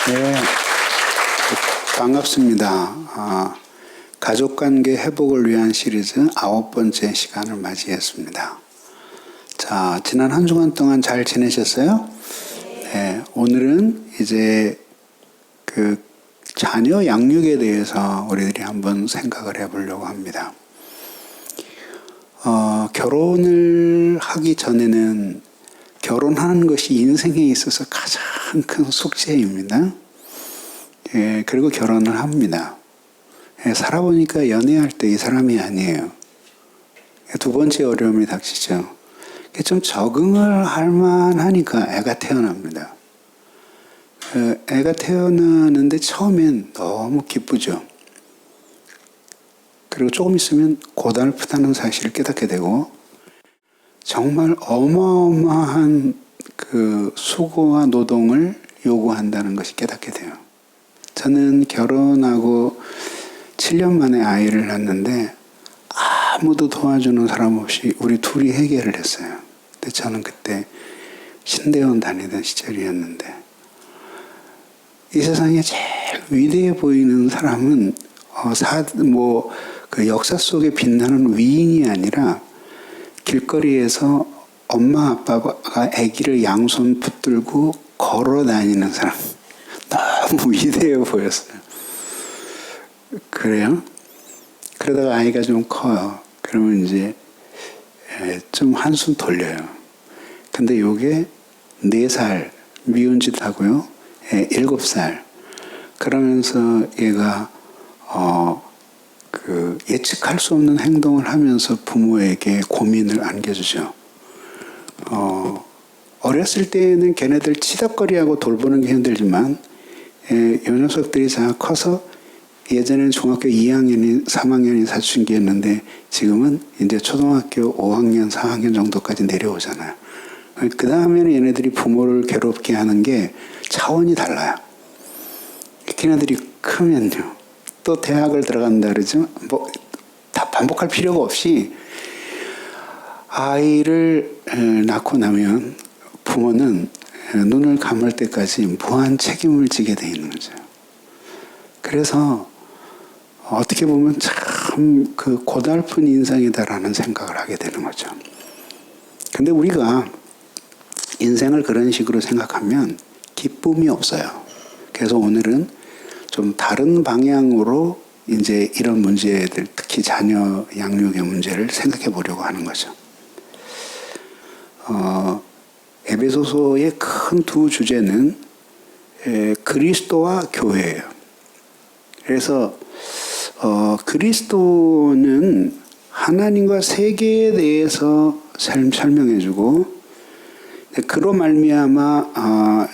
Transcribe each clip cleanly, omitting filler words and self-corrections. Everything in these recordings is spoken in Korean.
네, 반갑습니다. 가족관계 회복을 위한 시리즈 9번째 시간을 맞이했습니다. 자, 지난 한 주간 동안 잘 지내셨어요? 네, 오늘은 이제 그 자녀 양육에 대해서 우리들이 한번 생각을 해보려고 합니다. 결혼을 하기 전에는 결혼하는 것이 인생에 있어서 가장 큰 숙제입니다. 예, 그리고 결혼을 합니다. 예, 살아보니까 연애할 때 이 사람이 아니에요. 두 번째 어려움이 닥치죠. 좀 적응을 할 만하니까 애가 태어납니다. 애가 태어나는데 처음엔 너무 기쁘죠. 그리고 조금 있으면 고달프다는 사실을 깨닫게 되고 정말 어마어마한 그 수고와 노동을 요구한다는 것이 깨닫게 돼요. 저는 결혼하고 7년 만에 아이를 낳았는데 아무도 도와주는 사람 없이 우리 둘이 해결을 했어요. 근데 저는 그때 신대원 다니던 시절이었는데 이 세상에 제일 위대해 보이는 사람은 그 역사 속에 빛나는 위인이 아니라 길거리에서 엄마 아빠가 아기를 양손 붙들고 걸어 다니는 사람. 너무 위대해 보였어요. 그래요? 그러다가 아이가 좀 커요. 그러면 이제 좀 한숨 돌려요. 근데 요게 4살 미운 짓 하고요. 7살. 그러면서 얘가 예측할 수 없는 행동을 하면서 부모에게 고민을 안겨주죠. 어렸을 때는 걔네들 치덕거리하고 돌보는 게 힘들지만 요 녀석들이 다 커서 예전에는 중학교 2학년이 3학년이 사춘기였는데 지금은 이제 초등학교 5학년 4학년 정도까지 내려오잖아요. 그 다음에는 얘네들이 부모를 괴롭게 하는 게 차원이 달라요. 걔네들이 크면요. 또 대학을 들어간다 그러죠. 다 반복할 필요가 없이 아이를 낳고 나면 부모는 눈을 감을 때까지 무한 책임을 지게 돼 있는 거죠. 그래서 어떻게 보면 참 그 고달픈 인생이다라는 생각을 하게 되는 거죠. 근데 우리가 인생을 그런 식으로 생각하면 기쁨이 없어요. 그래서 오늘은 좀 다른 방향으로 이제 이런 문제들, 특히 자녀 양육의 문제를 생각해 보려고 하는 거죠. 에베소서의 큰 두 주제는 그리스도와 교회예요. 그래서 그리스도는 하나님과 세계에 대해서 설명해주고 그로 말미암아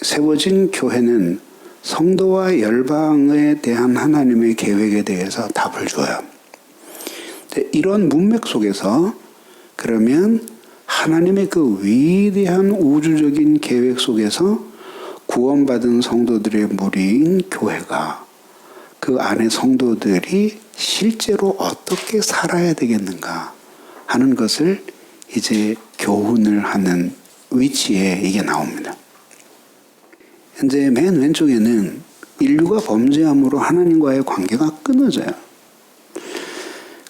세워진 교회는 성도와 열방에 대한 하나님의 계획에 대해서 답을 줘요. 이런 문맥 속에서 그러면 하나님의 그 위대한 우주적인 계획 속에서 구원받은 성도들의 무리인 교회가 그 안에 성도들이 실제로 어떻게 살아야 되겠는가 하는 것을 이제 교훈을 하는 위치에 이게 나옵니다. 현재 맨 왼쪽에는 인류가 범죄함으로 하나님과의 관계가 끊어져요.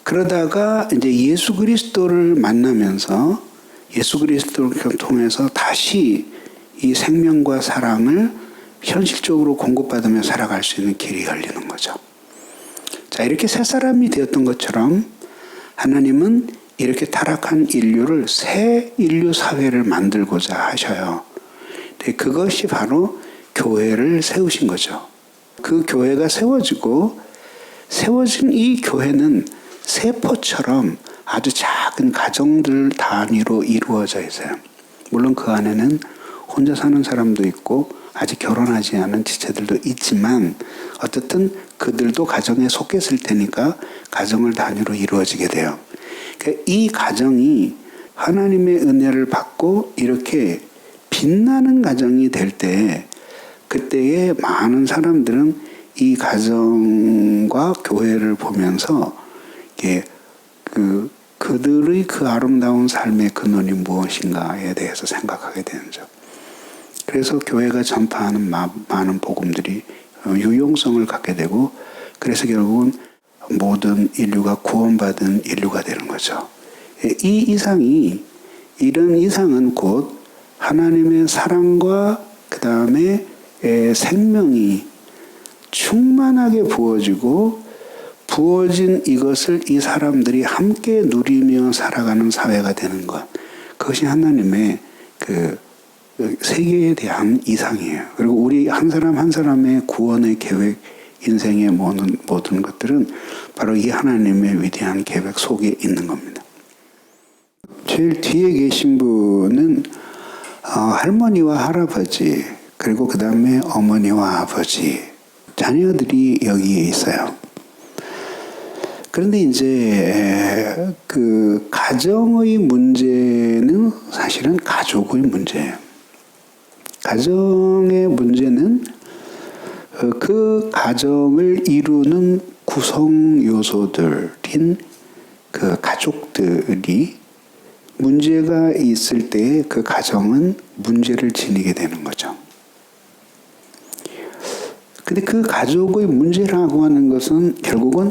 그러다가 이제 예수 그리스도를 만나면서 예수 그리스도를 통해서 다시 이 생명과 사랑을 현실적으로 공급받으며 살아갈 수 있는 길이 열리는 거죠. 자, 이렇게 새 사람이 되었던 것처럼 하나님은 이렇게 타락한 인류를 새 인류 사회를 만들고자 하셔요. 그것이 바로 교회를 세우신 거죠. 그 교회가 세워지고 세워진 이 교회는 세포처럼 아주 작은 가정들 단위로 이루어져 있어요. 물론 그 안에는 혼자 사는 사람도 있고 아직 결혼하지 않은 지체들도 있지만 어쨌든 그들도 가정에 속했을 테니까 가정을 단위로 이루어지게 돼요. 그러니까 이 가정이 하나님의 은혜를 받고 이렇게 빛나는 가정이 될 때 그때에 많은 사람들은 이 가정과 교회를 보면서 그들의 그 아름다운 삶의 근원이 무엇인가에 대해서 생각하게 되는 거죠. 그래서 교회가 전파하는 많은 복음들이 유용성을 갖게 되고 그래서 결국은 모든 인류가 구원받은 인류가 되는 거죠. 이 이상이 이런 이상은 곧 하나님의 사랑과 그 다음에 생명이 충만하게 부어지고 부어진 이것을 이 사람들이 함께 누리며 살아가는 사회가 되는 것. 그것이 하나님의 그 세계에 대한 이상이에요. 그리고 우리 한 사람 한 사람의 구원의 계획, 인생의 모든 것들은 바로 이 하나님의 위대한 계획 속에 있는 겁니다. 제일 뒤에 계신 분은 할머니와 할아버지, 그리고 그 다음에 어머니와 아버지, 자녀들이 여기에 있어요. 그런데 이제 그 가정의 문제는 사실은 가족의 문제예요. 가정의 문제는 그 가정을 이루는 구성 요소들인 그 가족들이 문제가 있을 때 그 가정은 문제를 지니게 되는 거죠. 근데 그 가족의 문제라고 하는 것은 결국은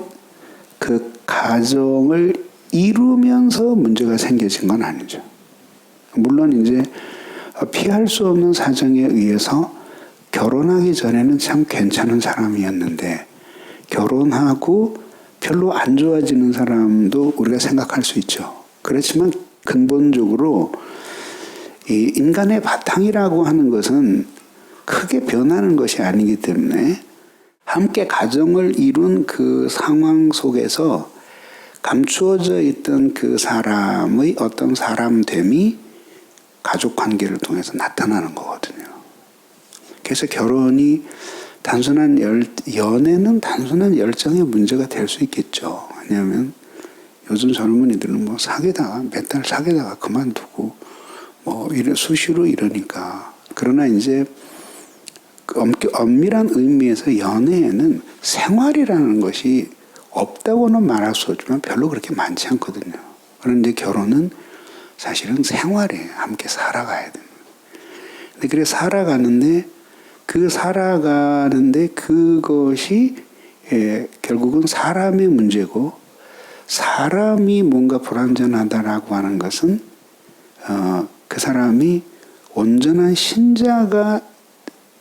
그 가정을 이루면서 문제가 생겨진 건 아니죠. 물론 이제 피할 수 없는 사정에 의해서 결혼하기 전에는 참 괜찮은 사람이었는데 결혼하고 별로 안 좋아지는 사람도 우리가 생각할 수 있죠. 그렇지만 근본적으로 이 인간의 바탕이라고 하는 것은 크게 변하는 것이 아니기 때문에 함께 가정을 이룬 그 상황 속에서 감추어져 있던 그 사람의 어떤 사람됨이 가족 관계를 통해서 나타나는 거거든요. 그래서 결혼이 연애는 단순한 열정의 문제가 될 수 있겠죠. 왜냐하면 요즘 젊은이들은 뭐 사귀다가 몇 달 사귀다가 그만두고 뭐 수시로 이러니까. 그러나 이제 엄밀한 의미에서 연애에는 생활이라는 것이 없다고는 말할 수 없지만 별로 그렇게 많지 않거든요. 그런데 결혼은 사실은 생활이에요. 함께 살아가야 됩니다. 근데 그래 살아가는데 그것이 결국은 사람의 문제고 사람이 뭔가 불완전하다라고 하는 것은 그 사람이 온전한 신자가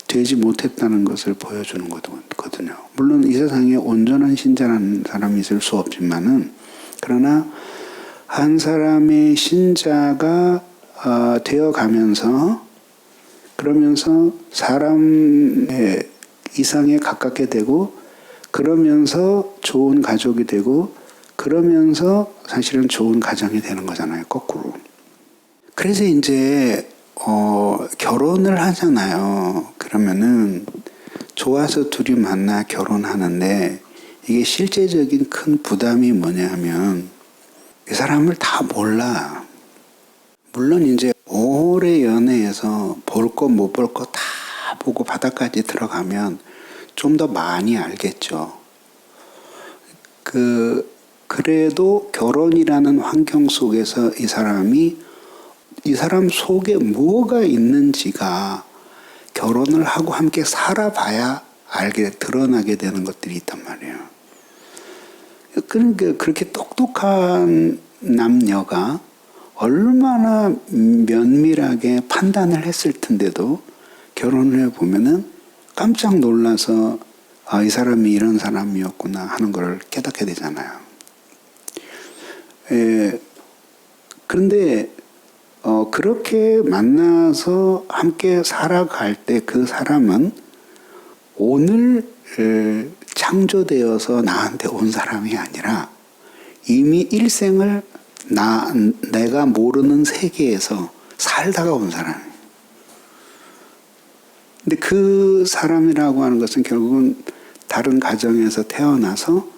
되지 못했다는 것을 보여주는 거거든요. 물론 이 세상에 온전한 신자라는 사람이 있을 수 없지만은 그러나 한 사람의 신자가 되어가면서 그러면서 사람의 이상에 가깝게 되고 그러면서 좋은 가족이 되고 그러면서 사실은 좋은 가정이 되는 거잖아요. 거꾸로. 그래서 이제 결혼을 하잖아요. 그러면은 좋아서 둘이 만나 결혼하는데 이게 실제적인 큰 부담이 뭐냐 하면 이 사람을 다 몰라. 물론 이제 오래 연애해서 볼 거 못 볼 거 다 보고 바닥까지 들어가면 좀 더 많이 알겠죠. 그래도 결혼이라는 환경 속에서 이 사람 속에 뭐가 있는지가 결혼을 하고 함께 살아봐야 드러나게 되는 것들이 있단 말이에요. 그러니까 그렇게 똑똑한 남녀가 얼마나 면밀하게 판단을 했을 텐데도 결혼을 해보면은 깜짝 놀라서 이 사람이 이런 사람이었구나 하는 걸 깨닫게 되잖아요. 그런데 그렇게 만나서 함께 살아갈 때 그 사람은 오늘 창조되어서 나한테 온 사람이 아니라 이미 일생을 내가 모르는 세계에서 살다가 온 사람이에요. 근데 그 사람이라고 하는 것은 결국은 다른 가정에서 태어나서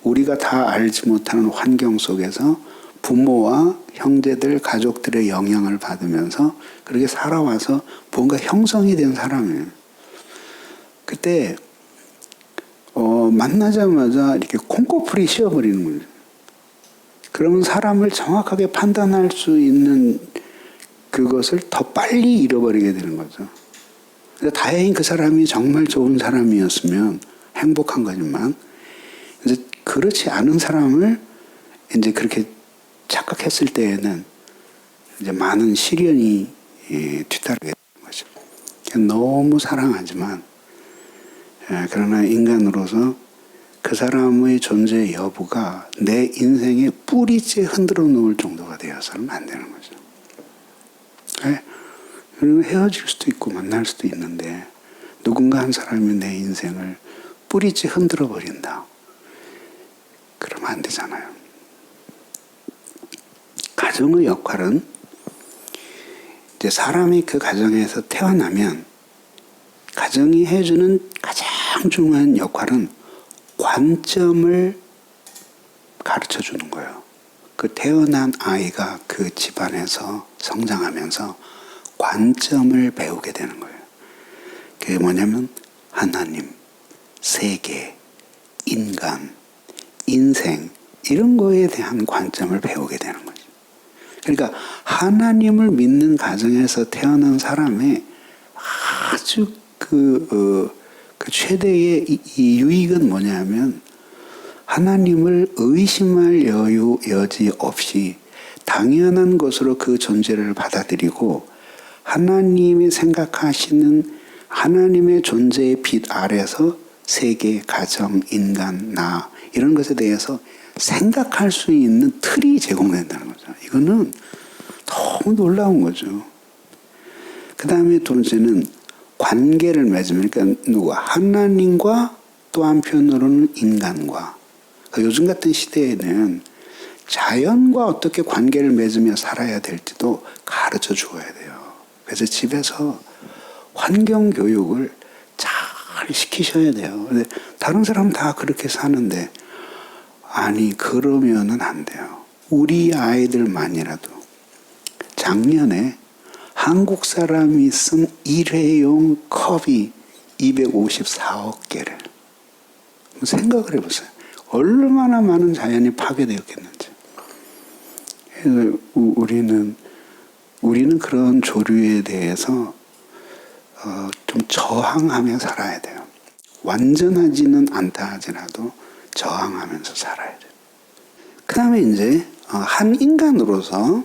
우리가 다 알지 못하는 환경 속에서 부모와 형제들, 가족들의 영향을 받으면서 그렇게 살아와서 뭔가 형성이 된 사람이에요. 그때 만나자마자 이렇게 콩고풀이 씌워버리는 거예요. 그러면 사람을 정확하게 판단할 수 있는 그것을 더 빨리 잃어버리게 되는 거죠. 근데 다행히 그 사람이 정말 좋은 사람이었으면 행복한 거지만, 이제 그렇지 않은 사람을 이제 그렇게 착각했을 때에는 이제 많은 시련이 뒤따르게 되는 거죠. 너무 사랑하지만, 그러나 인간으로서 그 사람의 존재 여부가 내 인생의 뿌리째 흔들어 놓을 정도가 되어서는 안 되는 거죠. 그리고 헤어질 수도 있고 만날 수도 있는데 누군가 한 사람이 내 인생을 뿌리째 흔들어 버린다. 그러면 안 되잖아요. 가정의 역할은 이제 사람이 그 가정에서 태어나면 가정이 해주는 가장 중요한 역할은 관점을 가르쳐 주는 거예요. 그 태어난 아이가 그 집안에서 성장하면서 관점을 배우게 되는 거예요. 그게 뭐냐면 하나님, 세계, 인간, 인생 이런 거에 대한 관점을 배우게 되는 거죠. 그러니까 하나님을 믿는 가정에서 태어난 사람의 아주 그 최대의 이 유익은 뭐냐면 하나님을 의심할 여지 없이 당연한 것으로 그 존재를 받아들이고 하나님이 생각하시는 하나님의 존재의 빛 아래서 세계, 가정, 인간, 나 이런 것에 대해서 생각할 수 있는 틀이 제공된다는 거죠. 이거는 너무 놀라운 거죠. 그 다음에 두 번째는 관계를 맺으면, 그러니까 하나님과 또 한편으로는 인간과. 그러니까 요즘 같은 시대에는 자연과 어떻게 관계를 맺으며 살아야 될지도 가르쳐 주어야 돼요. 그래서 집에서 환경 교육을 잘 시키셔야 돼요. 근데 다른 사람 다 그렇게 사는데, 아니, 그러면은 안 돼요. 우리 아이들만이라도 작년에 한국 사람이 쓴 일회용 컵이 254억 개를. 생각을 해보세요. 얼마나 많은 자연이 파괴되었겠는지. 우리는 그런 조류에 대해서 좀 저항하며 살아야 돼요. 완전하지는 않다 하더라도 저항하면서 살아야 돼요. 그 다음에 이제 한 인간으로서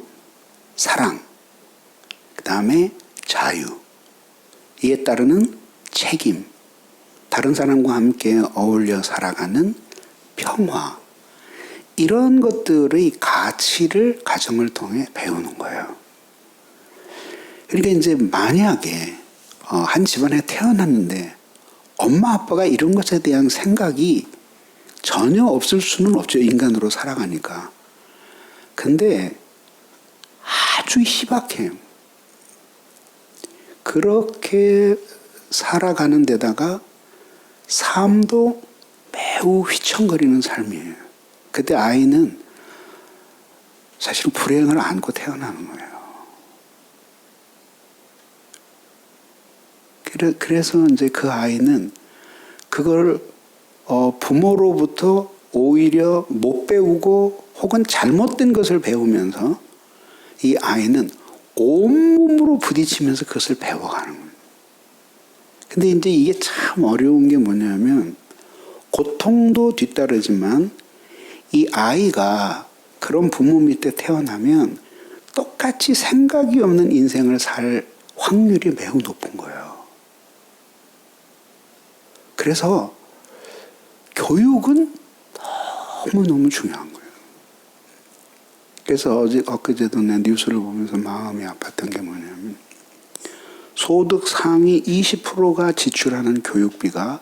사랑, 그 다음에 자유, 이에 따르는 책임, 다른 사람과 함께 어울려 살아가는 평화, 이런 것들의 가치를 가정을 통해 배우는 거예요. 그러니까 이제 만약에 한 집안에 태어났는데 엄마 아빠가 이런 것에 대한 생각이 전혀 없을 수는 없죠. 인간으로 살아가니까. 근데 아주 희박해요. 그렇게 살아가는 데다가 삶도 매우 휘청거리는 삶이에요. 그때 아이는 사실은 불행을 안고 태어나는 거예요. 그래서 이제 그 아이는 그걸 부모로부터 오히려 못 배우고 혹은 잘못된 것을 배우면서 이 아이는 온몸으로 부딪히면서 그것을 배워가는 거예요. 근데 이제 이게 참 어려운 게 뭐냐면 고통도 뒤따르지만 이 아이가 그런 부모 밑에 태어나면 똑같이 생각이 없는 인생을 살 확률이 매우 높은 거예요. 그래서 교육은 너무너무 중요한 거예요. 그래서 엊그제도 내 뉴스를 보면서 마음이 아팠던 게 뭐냐면 소득 상위 20%가 지출하는 교육비가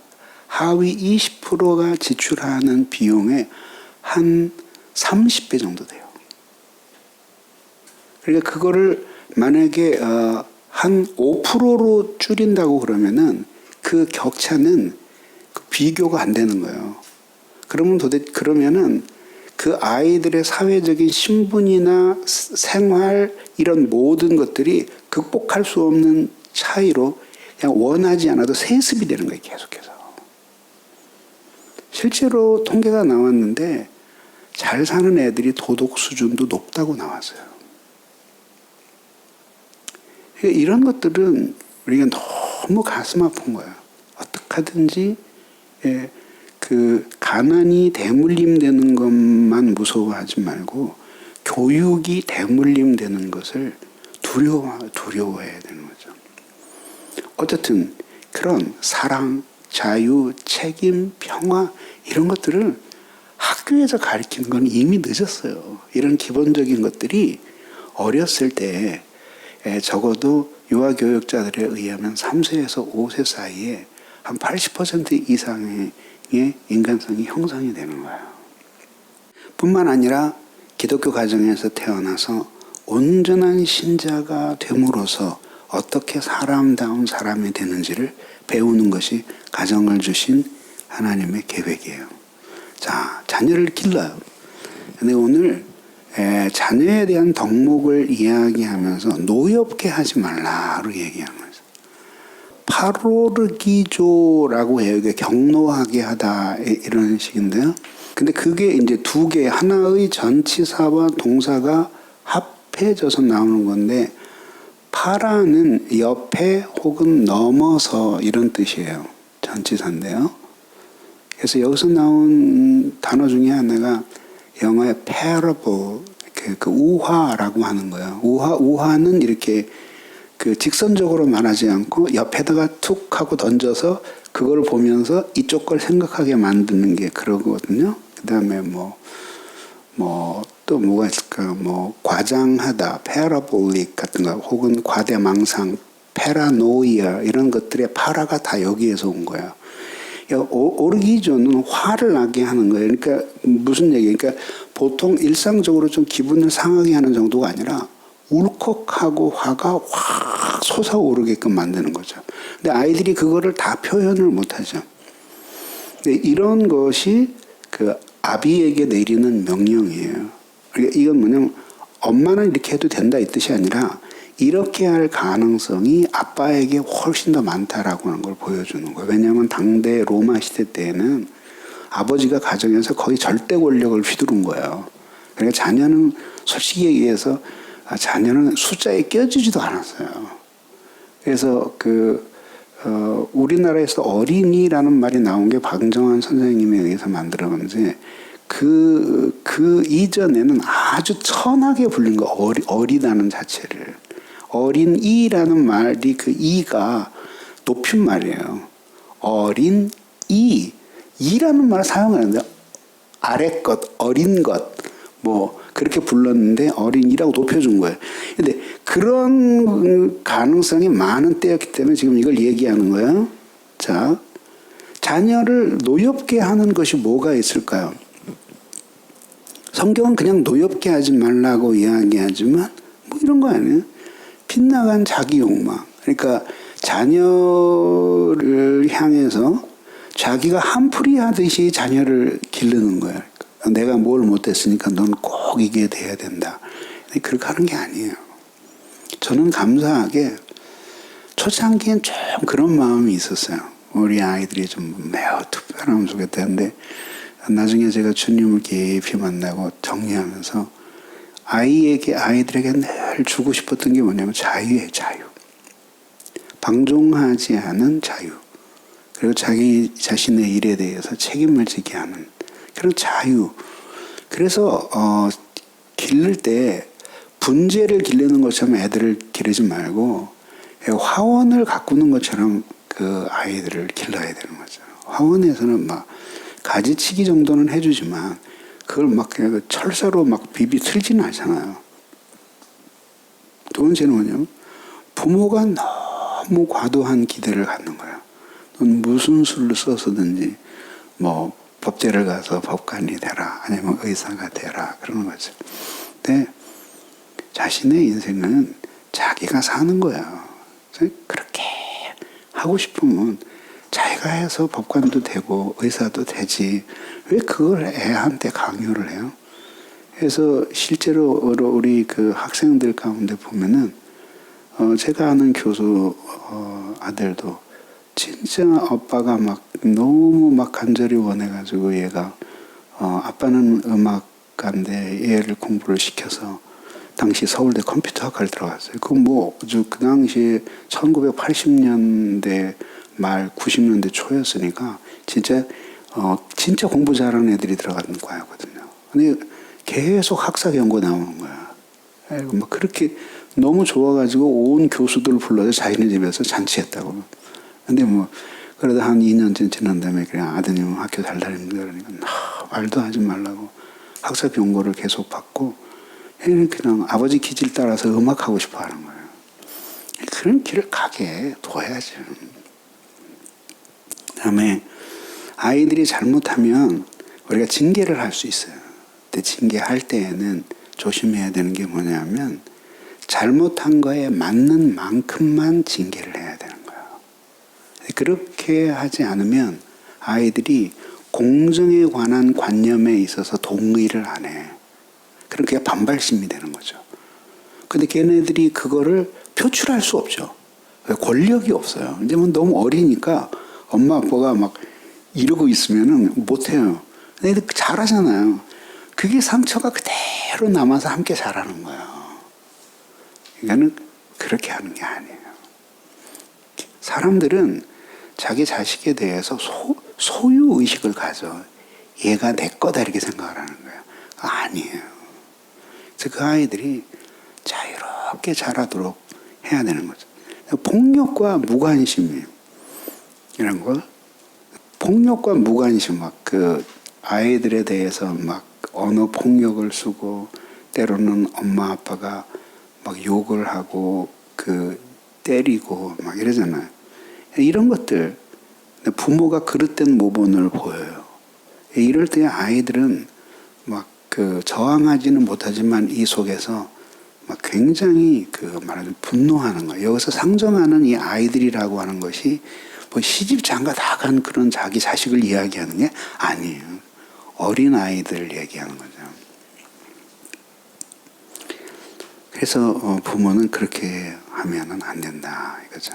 하위 20%가 지출하는 비용의 한 30배 정도 돼요. 그러니까 그거를 만약에 한 5%로 줄인다고 그러면은 그 격차는 비교가 안 되는 거예요. 그러면은 그 아이들의 사회적인 신분이나 생활 이런 모든 것들이 극복할 수 없는 차이로 그냥 원하지 않아도 세습이 되는 거예요. 계속해서. 실제로 통계가 나왔는데 잘 사는 애들이 도덕 수준도 높다고 나왔어요. 이런 것들은 우리가 너무 가슴 아픈 거예요. 어떻게 하든지 그 가난이 대물림 되는 것만 무서워하지 말고 교육이 대물림 되는 것을 두려워해야 되는 거죠. 어쨌든 그런 사랑, 자유, 책임, 평화 이런 것들을 학교에서 가르치는 건 이미 늦었어요. 이런 기본적인 것들이 어렸을 때 적어도 유아교육자들에 의하면 3세에서 5세 사이에 한 80% 이상의 인간성이 형성이 되는 거예요. 뿐만 아니라 기독교 가정에서 태어나서 온전한 신자가 됨으로써 어떻게 사람다운 사람이 되는지를 배우는 것이 가정을 주신 하나님의 계획이에요. 자, 자녀를 길러요. 근데 오늘 자녀에 대한 덕목을 이야기하면서 노엽게 하지 말라로 얘기하는 거죠. 파로르기조라고 해요. 이게 경노하게 하다 이런 식인데요. 근데 그게 이제 두 개, 하나의 전치사와 동사가 합해져서 나오는 건데 파라는 옆에 혹은 넘어서 이런 뜻이에요. 전치사인데요. 그래서 여기서 나온 단어 중에 하나가 영어의 parable, 그 우화라고 하는 거예요. 우화는 이렇게 그 직선적으로 말하지 않고 옆에다가 툭 하고 던져서 그걸 보면서 이쪽 걸 생각하게 만드는 게 그러거든요. 그 다음에 또 뭐가 있을까? 과장하다, parabolic 같은 거, 혹은 과대망상, paranoia 이런 것들의 파라가 다 여기에서 온 거예요. 오르기조는 화를 나게 하는 거예요. 그러니까 무슨 얘기? 그러니까 보통 일상적으로 좀 기분을 상하게 하는 정도가 아니라 울컥하고 화가 확 솟아오르게끔 만드는 거죠. 근데 아이들이 그거를 다 표현을 못하죠. 근데 이런 것이 그 아비에게 내리는 명령이에요. 그러니까 이건 뭐냐면 엄마는 이렇게 해도 된다 이 뜻이 아니라 이렇게 할 가능성이 아빠에게 훨씬 더 많다라고 하는 걸 보여주는 거예요. 왜냐하면 당대 로마 시대 때에는 아버지가 가정에서 거의 절대 권력을 휘두른 거예요. 그러니까 자녀는 솔직히 얘기해서 자녀는 숫자에 껴지지도 않았어요. 그래서 우리나라에서 어린이라는 말이 나온 게 박정환 선생님에 의해서 만들어졌는데 그 이전에는 아주 천하게 불린 거 어리다는 자체를. 어린이라는 말이 그 이가 높임말이에요. 어린 이. 이라는 말을 사용하는데 아래 것, 어린 것, 그렇게 불렀는데 어린이라고 높여준 거예요. 근데 그런 가능성이 많은 때였기 때문에 지금 이걸 얘기하는 거예요. 자, 자녀를 노엽게 하는 것이 뭐가 있을까요? 성경은 그냥 노엽게 하지 말라고 이야기하지만 이런 거 아니에요? 빗나간 자기 욕망. 그러니까 자녀를 향해서 자기가 한풀이 하듯이 자녀를 기르는 거예요. 내가 뭘 못했으니까 넌 꼭 이게 돼야 된다. 그렇게 하는 게 아니에요. 저는 감사하게 초창기엔 좀 그런 마음이 있었어요. 우리 아이들이 좀 매우 특별하면 좋겠다는데 나중에 제가 주님을 깊이 만나고 정리하면서 아이들에게 늘 주고 싶었던 게 뭐냐면 자유예요, 자유. 방종하지 않은 자유. 그리고 자기 자신의 일에 대해서 책임을 지게 하는 그런 자유. 그래서 기를 때 분재를 기르는 것처럼 애들을 기르지 말고 화원을 가꾸는 것처럼 그 아이들을 길러야 되는 거죠. 화원에서는 가지치기 정도는 해주지만 그걸 그냥 철사로 비비 틀지는 않잖아요. 두 번째는 뭐냐면 부모가 너무 과도한 기대를 갖는 거야. 넌 무슨 수를 써서든지 법대를 가서 법관이 되라 아니면 의사가 되라 그러는 거죠. 근데 자신의 인생은 자기가 사는 거야. 그렇게 하고 싶으면 자기가 해서 법관도 되고 의사도 되지 왜 그걸 애한테 강요를 해요? 그래서 실제로 우리 그 학생들 가운데 보면은 제가 아는 교수 아들도 진짜 아빠가 너무 간절히 원해가지고 얘가 아빠는 음악가인데 얘를 공부를 시켜서 당시 서울대 컴퓨터학과를 들어갔어요. 그 당시에 1980년대 말 90년대 초였으니까 진짜 공부 잘하는 애들이 들어가는 과였거든요. 근데 계속 학사 경고 나오는 거야. 막 그렇게 너무 좋아가지고 온 교수들을 불러서 자기네 집에서 잔치했다고. 근데 그러다 한 2년쯤 지난 다음에 그냥 아드님은 학교 잘 다닙니다. 그러니까 말도 하지 말라고 학사 경고를 계속 받고 얘는 그냥 아버지 기질 따라서 음악하고 싶어 하는 거예요. 그런 길을 가게 둬야죠. 그다음에 아이들이 잘못하면 우리가 징계를 할 수 있어요. 근데 징계할 때에는 조심해야 되는 게 뭐냐면 잘못한 거에 맞는 만큼만 징계를 해야 되는 거예요. 그렇게 하지 않으면 아이들이 공정에 관한 관념에 있어서 동의를 안 해. 그럼 그게 반발심이 되는 거죠. 근데 걔네들이 그거를 표출할 수 없죠. 권력이 없어요. 이제 너무 어리니까 엄마 아빠가 막 이러고 있으면은 못해요. 애들 잘하잖아요. 그게 상처가 그대로 남아서 함께 자라는 거예요. 이거는 그렇게 하는 게 아니에요. 사람들은 자기 자식에 대해서 소유의식을 가져. 얘가 내 거다 이렇게 생각을 하는 거예요. 아니에요. 그래서 그 아이들이 자유롭게 자라도록 해야 되는 거죠. 폭력과 무관심 이런 거, 폭력과 무관심 그 아이들에 대해서 막 언어 폭력을 쓰고 때로는 엄마 아빠가 막 욕을 하고 때리고 막 이러잖아요. 이런 것들 부모가 그릇된 모범을 보여요. 이럴 때 아이들은 막 저항하지는 못하지만 이 속에서 막 굉장히 말하자면 분노하는 거예요. 여기서 상정하는 이 아이들이라고 하는 것이 시집 장가 다 간 그런 자기 자식을 이야기하는 게 아니에요. 어린 아이들을 얘기하는 거죠. 그래서 부모는 그렇게 하면은 안 된다 이거죠.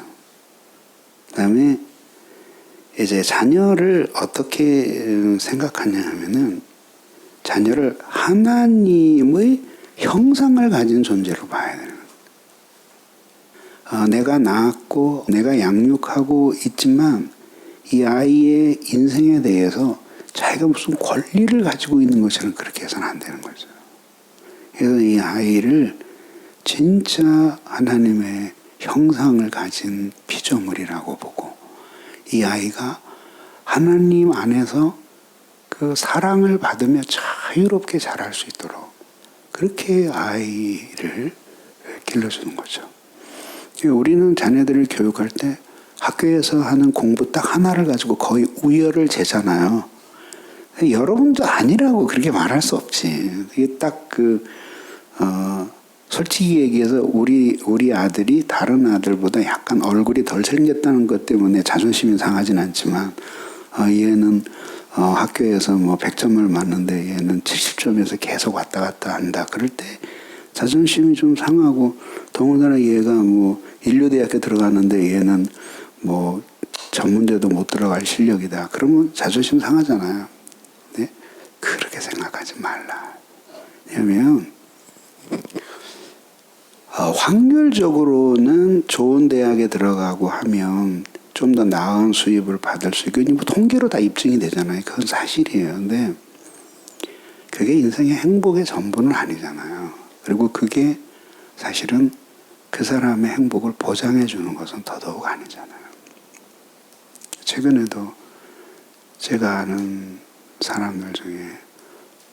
그다음에 이제 자녀를 어떻게 생각하냐 하면은 자녀를 하나님의 형상을 가진 존재로 봐야 돼요. 내가 낳았고 내가 양육하고 있지만 이 아이의 인생에 대해서 자기가 무슨 권리를 가지고 있는 것처럼 그렇게 해서는 안 되는 거죠. 그래서 이 아이를 진짜 하나님의 형상을 가진 피조물이라고 보고 이 아이가 하나님 안에서 그 사랑을 받으며 자유롭게 자랄 수 있도록 그렇게 아이를 길러주는 거죠. 우리는 자녀들을 교육할 때 학교에서 하는 공부 딱 하나를 가지고 거의 우열을 재잖아요. 여러분도 아니라고 그렇게 말할 수 없지. 이게 딱 솔직히 얘기해서 우리 아들이 다른 아들보다 약간 얼굴이 덜 생겼다는 것 때문에 자존심이 상하진 않지만 얘는 학교에서 100점을 맞는데 얘는 70점에서 계속 왔다 갔다 한다. 그럴 때 자존심이 좀 상하고 더군다나 얘가 인류대학교 들어갔는데 얘는 전문대도 못 들어갈 실력이다. 그러면 자존심 상하잖아요. 네? 그렇게 생각하지 말라. 왜냐하면 확률적으로는 좋은 대학에 들어가고 하면 좀 더 나은 수입을 받을 수 있고 통계로 다 입증이 되잖아요. 그건 사실이에요. 근데 그게 인생의 행복의 전부는 아니잖아요. 그리고 그게 사실은 그 사람의 행복을 보장해 주는 것은 더더욱 아니잖아요. 최근에도 제가 아는 사람들 중에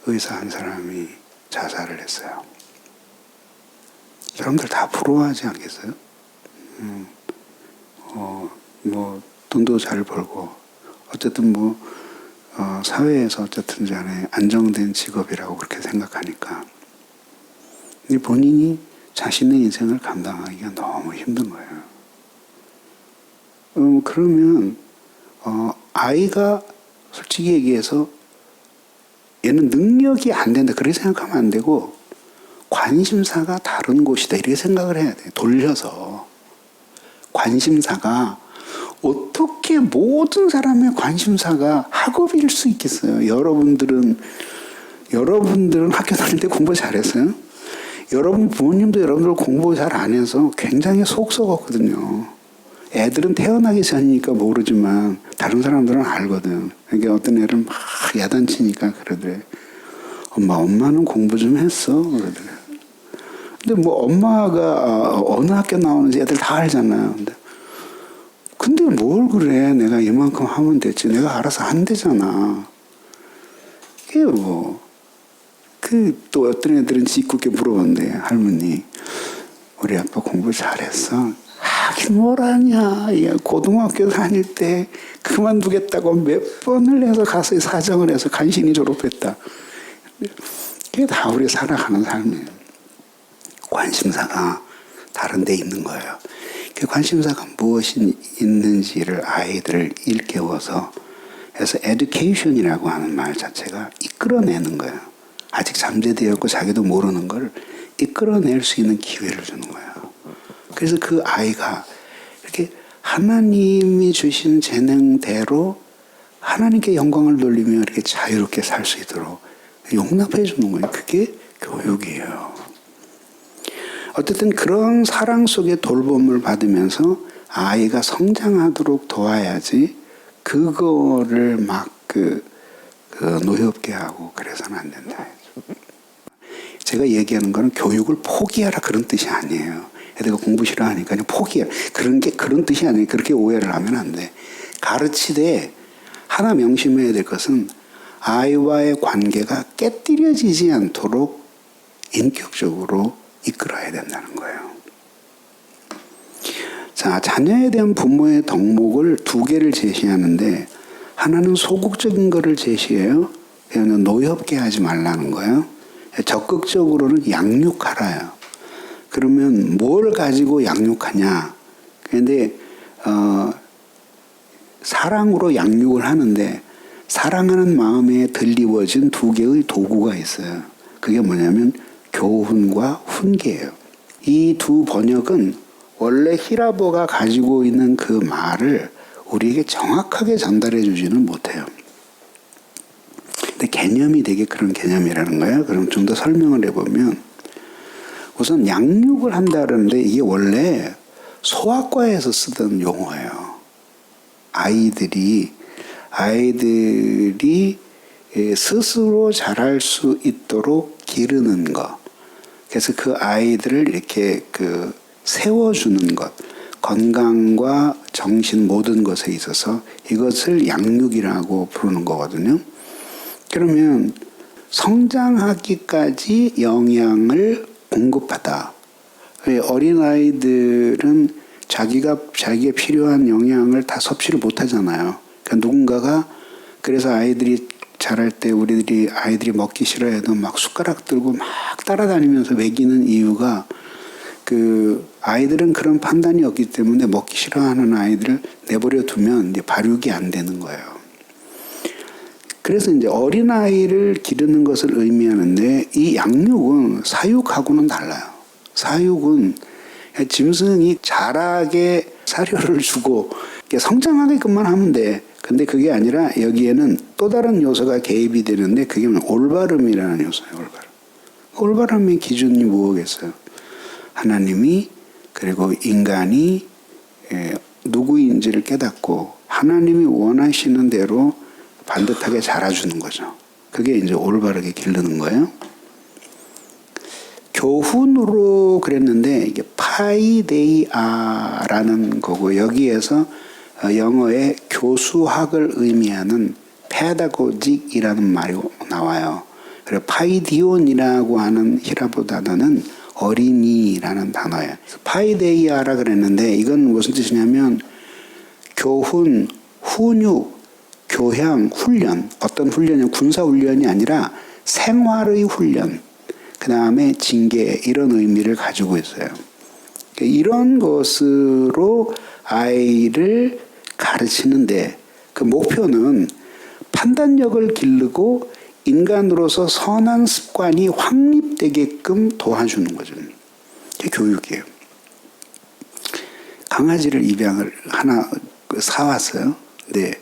의사 한 사람이 자살을 했어요. 사람들 다 부러워하지 않겠어요? 돈도 잘 벌고 어쨌든 사회에서 어쨌든 간에 안정된 직업이라고 그렇게 생각하니까 본인이 자신의 인생을 감당하기가 너무 힘든 거예요. 그러면 아이가 솔직히 얘기해서 얘는 능력이 안 된다 그렇게 생각하면 안 되고 관심사가 다른 곳이다 이렇게 생각을 해야 돼요. 돌려서 관심사가 어떻게 모든 사람의 관심사가 학업일 수 있겠어요? 여러분들은 학교 다닐 때 공부 잘했어요? 여러분 부모님도 여러분들 공부 잘 안 해서 굉장히 속 썩었거든요. 애들은 태어나기 전이니까 모르지만 다른 사람들은 알거든. 그러니까 어떤 애를 막 야단치니까 그러더래. 엄마는 공부 좀 했어. 그러더래. 근데 뭐 엄마가 어느 학교 나오는지 애들 다 알잖아요. 근데 뭘 그래. 내가 이만큼 하면 됐지. 내가 알아서 한대잖아. 이게 뭐. 또 어떤 애들은 짓궂게 물어본대. 할머니, 우리 아빠 공부 잘했어? 하긴 뭘 하냐. 고등학교 다닐 때 그만두겠다고 몇 번을 해서 가서 사정을 해서 간신히 졸업했다. 그게 다 우리 살아가는 삶이에요. 관심사가 다른 데 있는 거예요. 그 관심사가 무엇이 있는지를 아이들을 일깨워서 해서 education이라고 하는 말 자체가 이끌어내는 거예요. 아직 잠재되었고 자기도 모르는 걸 이끌어낼 수 있는 기회를 주는 거예요. 그래서 그 아이가 이렇게 하나님이 주신 재능대로 하나님께 영광을 돌리며 이렇게 자유롭게 살 수 있도록 용납해 주는 거예요. 그게 교육이에요. 어쨌든 그런 사랑 속에 돌봄을 받으면서 아이가 성장하도록 도와야지 그거를 막 노엽게 하고 그래서는 안 된다. 제가 얘기하는 거는 교육을 포기하라 그런 뜻이 아니에요. 애들가 공부 싫어하니까 그냥 포기하라. 그런 뜻이 아니에요. 그렇게 오해를 하면 안 돼. 가르치되 하나 명심해야 될 것은 아이와의 관계가 깨뜨려지지 않도록 인격적으로 이끌어야 된다는 거예요. 자, 자녀에 대한 부모의 덕목을 두 개를 제시하는데 하나는 소극적인 거를 제시해요. 그냥 노엽게 하지 말라는 거예요. 적극적으로는 양육하라요. 그러면 뭘 가지고 양육하냐? 그런데 사랑으로 양육을 하는데 사랑하는 마음에 들리워진 두 개의 도구가 있어요. 그게 뭐냐면 교훈과 훈계예요. 이 두 번역은 원래 히라보가 가지고 있는 그 말을 우리에게 정확하게 전달해 주지는 못해요. 근데 개념이 되게 그런 개념이라는 거예요. 그럼 좀 더 설명을 해보면 우선 양육을 한다 그러는데 이게 원래 소아과에서 쓰던 용어예요. 아이들이 스스로 자랄 수 있도록 기르는 것. 그래서 그 아이들을 이렇게 세워주는 것. 건강과 정신 모든 것에 있어서 이것을 양육이라고 부르는 거거든요. 그러면 성장하기까지 영양을 공급하다. 어린아이들은 자기에 필요한 영양을 다 섭취를 못하잖아요. 그러니까 누군가가 그래서 아이들이 자랄 때 아이들이 먹기 싫어해도 막 숟가락 들고 막 따라다니면서 먹이는 이유가 아이들은 그런 판단이 없기 때문에 먹기 싫어하는 아이들을 내버려 두면 이제 발육이 안 되는 거예요. 그래서 이제 어린아이를 기르는 것을 의미하는데 이 양육은 사육하고는 달라요. 사육은 짐승이 자라게 사료를 주고 성장하게끔만 하면 돼. 근데 그게 아니라 여기에는 또 다른 요소가 개입이 되는데 그게 올바름이라는 요소예요. 올바름의 기준이 뭐겠어요? 하나님이 그리고 인간이 누구인지를 깨닫고 하나님이 원하시는 대로 반듯하게 자라주는 거죠. 그게 이제 올바르게 기르는 거예요. 교훈으로 그랬는데 이게 파이데이아라는 거고 여기에서 영어의 교수학을 의미하는 pedagogic이라는 말이 나와요. 그리고 파이디온이라고 하는 히라보 단어는 어린이라는 단어예요. 파이데이아라 그랬는데 이건 무슨 뜻이냐면 교훈, 훈육, 교양, 훈련. 어떤 훈련이 군사 훈련이 아니라 생활의 훈련. 그 다음에 징계 이런 의미를 가지고 있어요. 이런 것으로 아이를 가르치는데 그 목표는 판단력을 기르고 인간으로서 선한 습관이 확립되게끔 도와주는 거죠. 그게 교육이에요. 강아지를 입양을 하나 사왔어요. 네.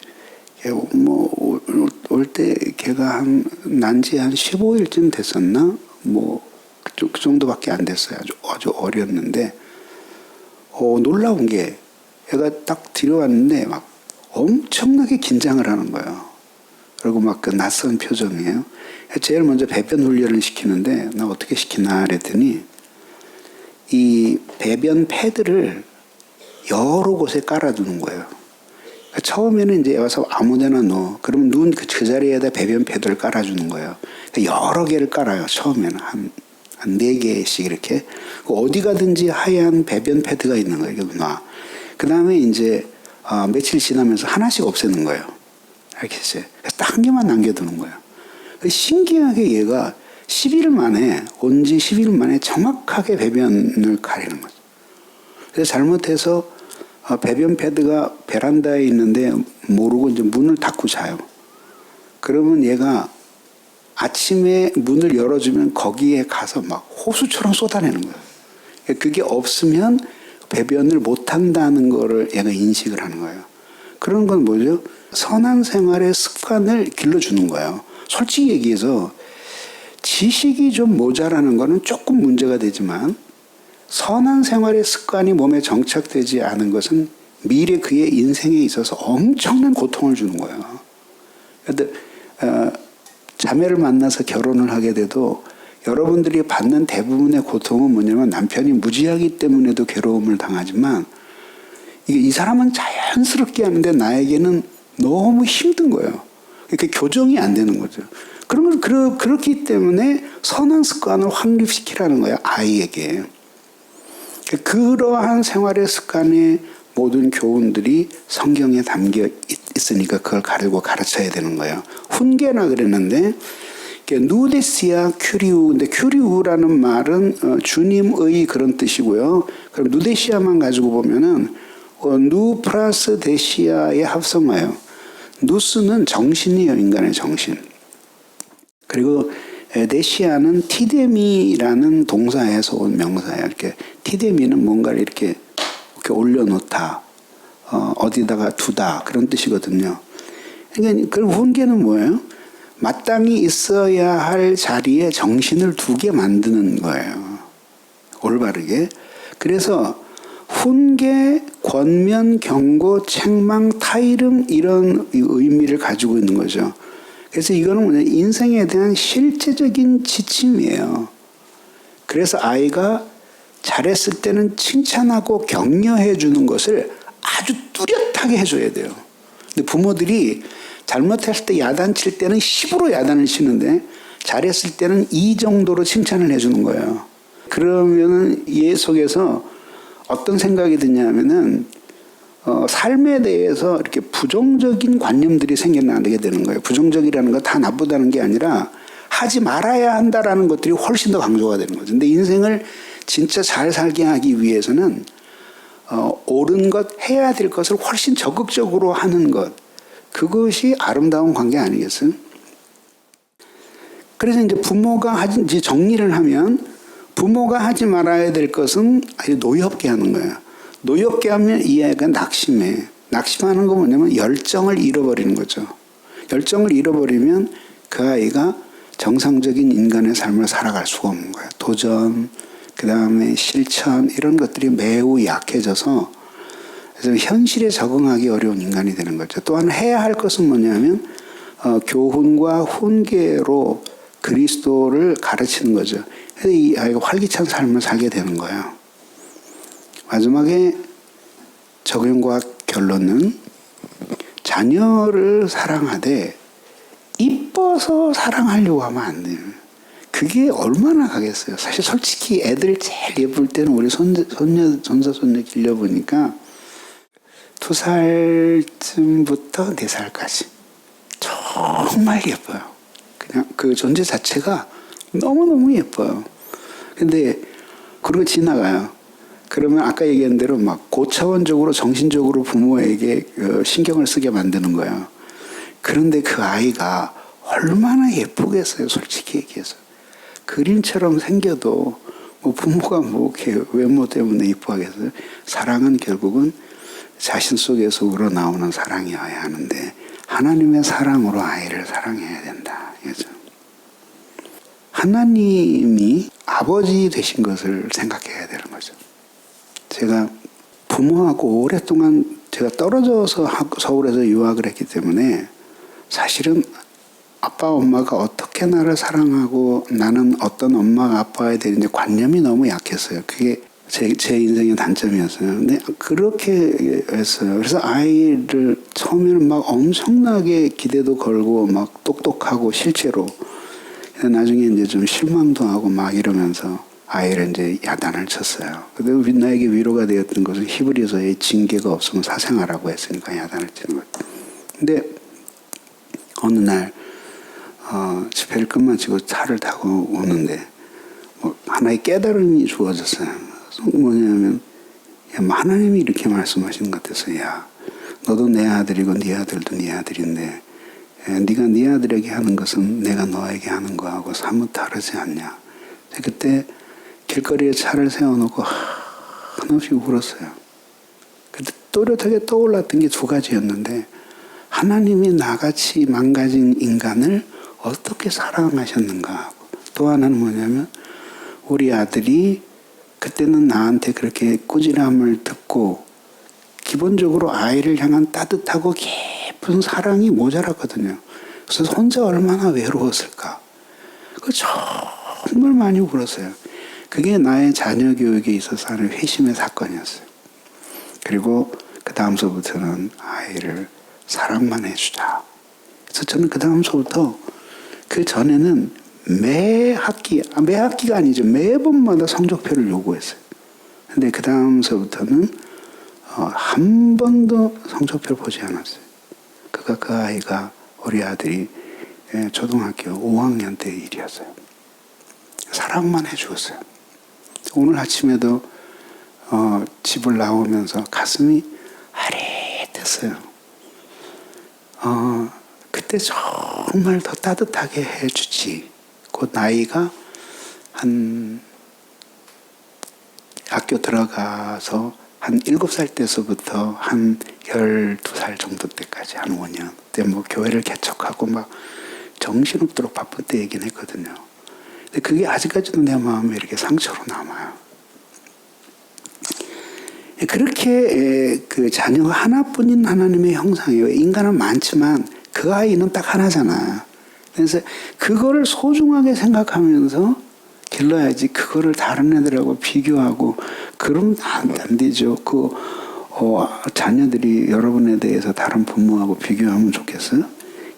올 때 걔가 난지 한 15일쯤 됐었나? 그 정도밖에 안 됐어요. 아주 어렸는데, 놀라운 게 애가 딱 들어왔는데 막 엄청나게 긴장을 하는 거예요. 그리고 막 그 낯선 표정이에요. 제일 먼저 배변 훈련을 시키는데, 나 어떻게 시키나 그랬더니, 이 배변 패드를 여러 곳에 깔아두는 거예요. 처음에는 이제 와서 아무데나 넣어. 그러면 눈 그 자리에다 배변 패드를 깔아주는 거예요. 여러 개를 깔아요. 처음에는 한 4개씩 이렇게. 어디 가든지 하얀 배변 패드가 있는 거예요. 이렇게 놔. 그 다음에 이제 며칠 지나면서 하나씩 없애는 거예요. 알겠어요? 그래서 딱 한 개만 남겨두는 거예요. 신기하게 얘가 10일 만에, 온 지 10일 만에 정확하게 배변을 가리는 거죠. 그래서 잘못해서 배변 패드가 베란다에 있는데 모르고 이제 문을 닫고 자요. 그러면 얘가 아침에 문을 열어주면 거기에 가서 막 호수처럼 쏟아내는 거예요. 그게 없으면 배변을 못한다는 거를 얘가 인식을 하는 거예요. 그런 건 뭐죠? 선한 생활의 습관을 길러주는 거예요. 솔직히 얘기해서 지식이 좀 모자라는 거는 조금 문제가 되지만 선한 생활의 습관이 몸에 정착되지 않은 것은 미래 그의 인생에 있어서 엄청난 고통을 주는 거예요. 그런데 자매를 만나서 결혼을 하게 돼도 여러분들이 받는 대부분의 고통은 뭐냐면 남편이 무지하기 때문에도 괴로움을 당하지만 이 사람은 자연스럽게 하는데 나에게는 너무 힘든 거예요. 그러니까 교정이 안 되는 거죠. 그렇기 때문에 선한 습관을 확립시키라는 거예요. 아이에게. 그러한 생활의 습관의 모든 교훈들이 성경에 담겨 있으니까 그걸 가르쳐야 되는 거예요. 훈계나 그랬는데 누데시아 큐리우, 근데 큐리우라는 말은 주님의 그런 뜻이고요. 그럼 누데시아만 가지고 보면은 누 플러스 데시아의 합성어예요. 누스는 정신이에요. 인간의 정신. 그리고 데시아는 티데미라는 동사에서 온 명사예요. 이렇게 티데미는 뭔가를 이렇게 올려놓다, 어디다가 두다 그런 뜻이거든요. 그러니까 그 훈계는 뭐예요? 마땅히 있어야 할 자리에 정신을 두게 만드는 거예요. 올바르게. 그래서 훈계, 권면, 경고, 책망, 타이름 이런 의미를 가지고 있는 거죠. 그래서 이거는 뭐냐? 인생에 대한 실제적인 지침이에요. 그래서 아이가 잘했을 때는 칭찬하고 격려해 주는 것을 아주 뚜렷하게 해줘야 돼요. 근데 부모들이 잘못했을 때 야단칠 때는 10으로 야단을 치는데 잘했을 때는 2 정도로 칭찬을 해주는 거예요. 그러면은 얘 속에서 어떤 생각이 드냐면은 삶에 대해서 이렇게 부정적인 관념들이 생겨나게 되는 거예요. 부정적이라는 거 다 나쁘다는 게 아니라 하지 말아야 한다라는 것들이 훨씬 더 강조가 되는 거죠. 근데 인생을 진짜 잘 살게 하기 위해서는 옳은 것, 해야 될 것을 훨씬 적극적으로 하는 것, 그것이 아름다운 관계 아니겠어요? 그래서 이제 부모가 이제 정리를 하면 부모가 하지 말아야 될 것은 아주 노엽게 하는 거예요. 노엽게 하면 이 아이가 낙심해. 낙심하는 건 뭐냐면 열정을 잃어버리는 거죠. 열정을 잃어버리면 그 아이가 정상적인 인간의 삶을 살아갈 수가 없는 거예요. 도전, 그 다음에 실천 이런 것들이 매우 약해져서 그래서 현실에 적응하기 어려운 인간이 되는 거죠. 또한 해야 할 것은 뭐냐면 교훈과 훈계로 그리스도를 가르치는 거죠. 그래서 이 아이가 활기찬 삶을 살게 되는 거예요. 마지막에 적용과 결론은 자녀를 사랑하되 이뻐서 사랑하려고 하면 안 돼요. 그게 얼마나 가겠어요. 사실 솔직히 애들 제일 예쁠 때는 우리 전사 손녀 길러보니까 2살쯤부터 4살까지 정말 예뻐요. 그냥 그 존재 자체가 너무너무 예뻐요. 근데 그리고 지나가요. 그러면 아까 얘기한 대로 막 고차원적으로 정신적으로 부모에게 신경을 쓰게 만드는 거예요. 그런데 그 아이가 얼마나 예쁘겠어요. 솔직히 얘기해서. 그림처럼 생겨도 뭐 부모가 뭐 이렇게 외모 때문에 이뻐하겠어요. 사랑은 결국은 자신 속에서 우러나오는 사랑이어야 하는데 하나님의 사랑으로 아이를 사랑해야 된다. 그래서 하나님이 아버지 되신 것을 생각해야 되는 거죠. 제가 부모하고 오랫동안 제가 떨어져서 서울에서 유학을 했기 때문에 사실은 아빠 엄마가 어떻게 나를 사랑하고 나는 어떤 엄마가 아빠야 되는지 관념이 너무 약했어요. 그게 제 인생의 단점이었어요. 근데 그렇게 했어요. 그래서 아이를 처음에는 막 엄청나게 기대도 걸고 막 똑똑하고 실제로 나중에 이제 좀 실망도 하고 막 이러면서 아이를 이제 야단을 쳤어요. 근데 나에게 위로가 되었던 것은 히브리서에 징계가 없으면 사생하라고 했으니까 야단을 치는 거예요. 근데 어느 날 집회를 끝마치고 차를 타고 오는데 뭐 하나의 깨달음이 주어졌어요. 뭐냐면 하나님이 이렇게 말씀하시는 것 같아서 야 너도 내 아들이고 네 아들도 네 아들인데 네가 네 아들에게 하는 것은 내가 너에게 하는 거하고 사뭇 다르지 않냐. 그때 길거리에 차를 세워놓고 한없이 울었어요. 그때 또렷하게 떠올랐던 게 두 가지였는데 하나님이 나같이 망가진 인간을 어떻게 사랑하셨는가 하고 또 하나는 뭐냐면 우리 아들이 그때는 나한테 그렇게 꾸지람을 듣고 기본적으로 아이를 향한 따뜻하고 깊은 사랑이 모자랐거든요. 그래서 혼자 얼마나 외로웠을까. 그 정말 많이 울었어요. 그게 나의 자녀 교육에 있어서 하는 회심의 사건이었어요. 그리고 그 다음서부터는 아이를 사랑만 해주자. 그래서 저는 그 다음서부터 그 전에는 매 학기가 아니죠. 매번마다 성적표를 요구했어요. 근데 그 다음서부터는 한 번도 성적표를 보지 않았어요. 그 아이가 우리 아들이 초등학교 5학년 때 일이었어요. 사랑만 해주었어요. 오늘 아침에도 집을 나오면서 가슴이 아릿했어요. 그때 정말 더 따뜻하게 해주지. 그 나이가 한 학교 들어가서 한 7살 때서부터 한 12살 정도 때까지 한 5년. 그때 뭐 교회를 개척하고 막 정신없도록 바쁠 때이긴 했거든요. 근데 그게 아직까지도 내 마음에 이렇게 상처로 남아요. 그렇게 그 자녀가 하나뿐인 하나님의 형상이에요. 인간은 많지만 그 아이는 딱 하나잖아. 그래서 그거를 소중하게 생각하면서 길러야지 그거를 다른 애들하고 비교하고 그러면 안 되죠. 자녀들이 여러분에 대해서 다른 부모하고 비교하면 좋겠어요?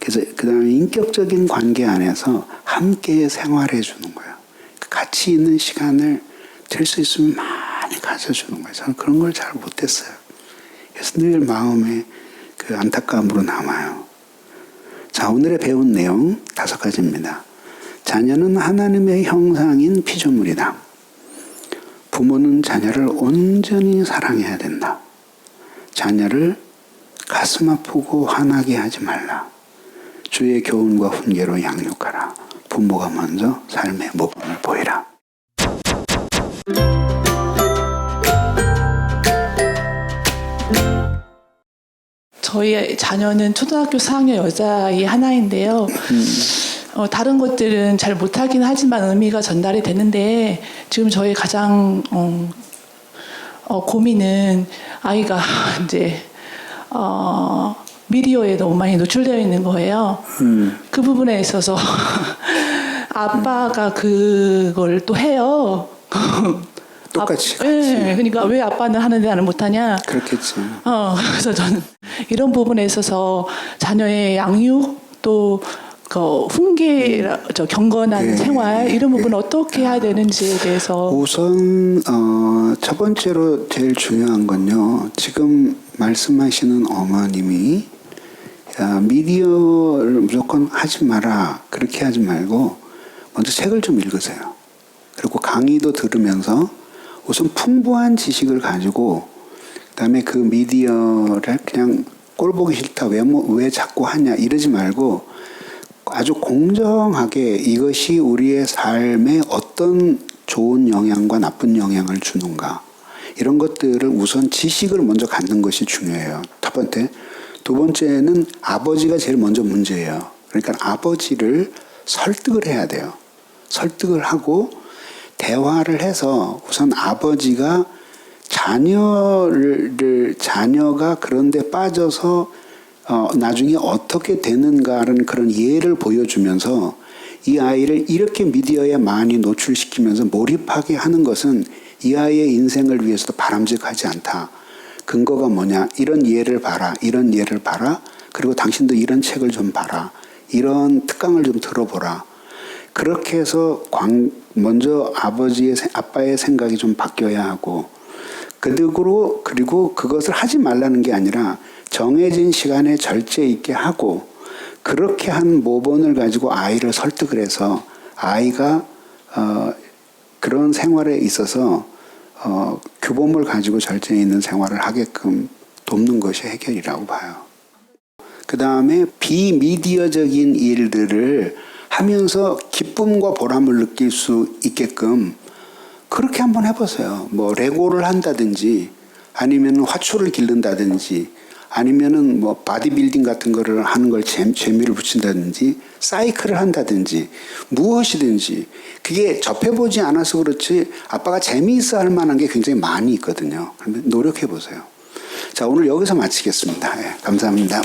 그래서 그 다음에 인격적인 관계 안에서 함께 생활해 주는 거예요. 같이 있는 시간을 될 수 있으면 많이 가져주는 거예요. 저는 그런 걸 잘 못했어요. 그래서 늘 마음에 그 안타까움으로 남아요. 자, 오늘의 배운 내용 5가지입니다. 자녀는 하나님의 형상인 피조물이다. 부모는 자녀를 온전히 사랑해야 된다. 자녀를 가슴 아프고 화나게 하지 말라. 주의 교훈과 훈계로 양육하라. 부모가 먼저 삶의 모범을 보이라. 저희 자녀는 초등학교 4학년 여자아이 하나인데요. 다른 것들은 잘 못하긴 하지만 의미가 전달이 되는데 지금 저희 가장 고민은 아이가 이제 미디어에 너무 많이 노출되어 있는 거예요. 그 부분에 있어서 아빠가 그걸 또 해요. 똑같이. 네, 그러니까 왜 아빠는 하는데 나는 못하냐. 그렇겠지. 그래서 저는 이런 부분에 있어서 자녀의 양육 또 그 훈계, 경건한 생활 이런 부분 어떻게 해야 되는지에 대해서 우선 첫 번째로 제일 중요한 건요. 지금 말씀하시는 어머님이 미디어를 무조건 하지 마라 그렇게 하지 말고 먼저 책을 좀 읽으세요. 그리고 강의도 들으면서 우선 풍부한 지식을 가지고 그다음에 그 미디어를 그냥 꼴 보기 싫다 왜 자꾸 하냐 이러지 말고 아주 공정하게 이것이 우리의 삶에 어떤 좋은 영향과 나쁜 영향을 주는가 이런 것들을 우선 지식을 먼저 갖는 것이 중요해요. 첫 번째. 두 번째는 아버지가 제일 먼저 문제예요. 그러니까 아버지를 설득을 해야 돼요. 설득을 하고 대화를 해서 우선 아버지가 자녀가 그런데 빠져서 나중에 어떻게 되는가라는 그런 예를 보여주면서 이 아이를 이렇게 미디어에 많이 노출시키면서 몰입하게 하는 것은 이 아이의 인생을 위해서도 바람직하지 않다. 근거가 뭐냐? 이런 예를 봐라. 이런 예를 봐라. 그리고 당신도 이런 책을 좀 봐라. 이런 특강을 좀 들어보라. 그렇게 해서 먼저 아빠의 생각이 좀 바뀌어야 하고, 그리고 그것을 하지 말라는 게 아니라 정해진 시간에 절제 있게 하고, 그렇게 한 모범을 가지고 아이를 설득을 해서 아이가 그런 생활에 있어서 규범을 가지고 절제 있는 생활을 하게끔 돕는 것이 해결이라고 봐요. 그 다음에 비미디어적인 일들을 하면서 기쁨과 보람을 느낄 수 있게끔 그렇게 한번 해보세요. 뭐 레고를 한다든지 아니면 화초를 기른다든지 아니면은 뭐 바디빌딩 같은 거를 하는 걸 재미를 붙인다든지 사이클을 한다든지 무엇이든지 그게 접해보지 않아서 그렇지 아빠가 재미있어 할 만한 게 굉장히 많이 있거든요. 그러면 노력해보세요. 자, 오늘 여기서 마치겠습니다. 예, 감사합니다.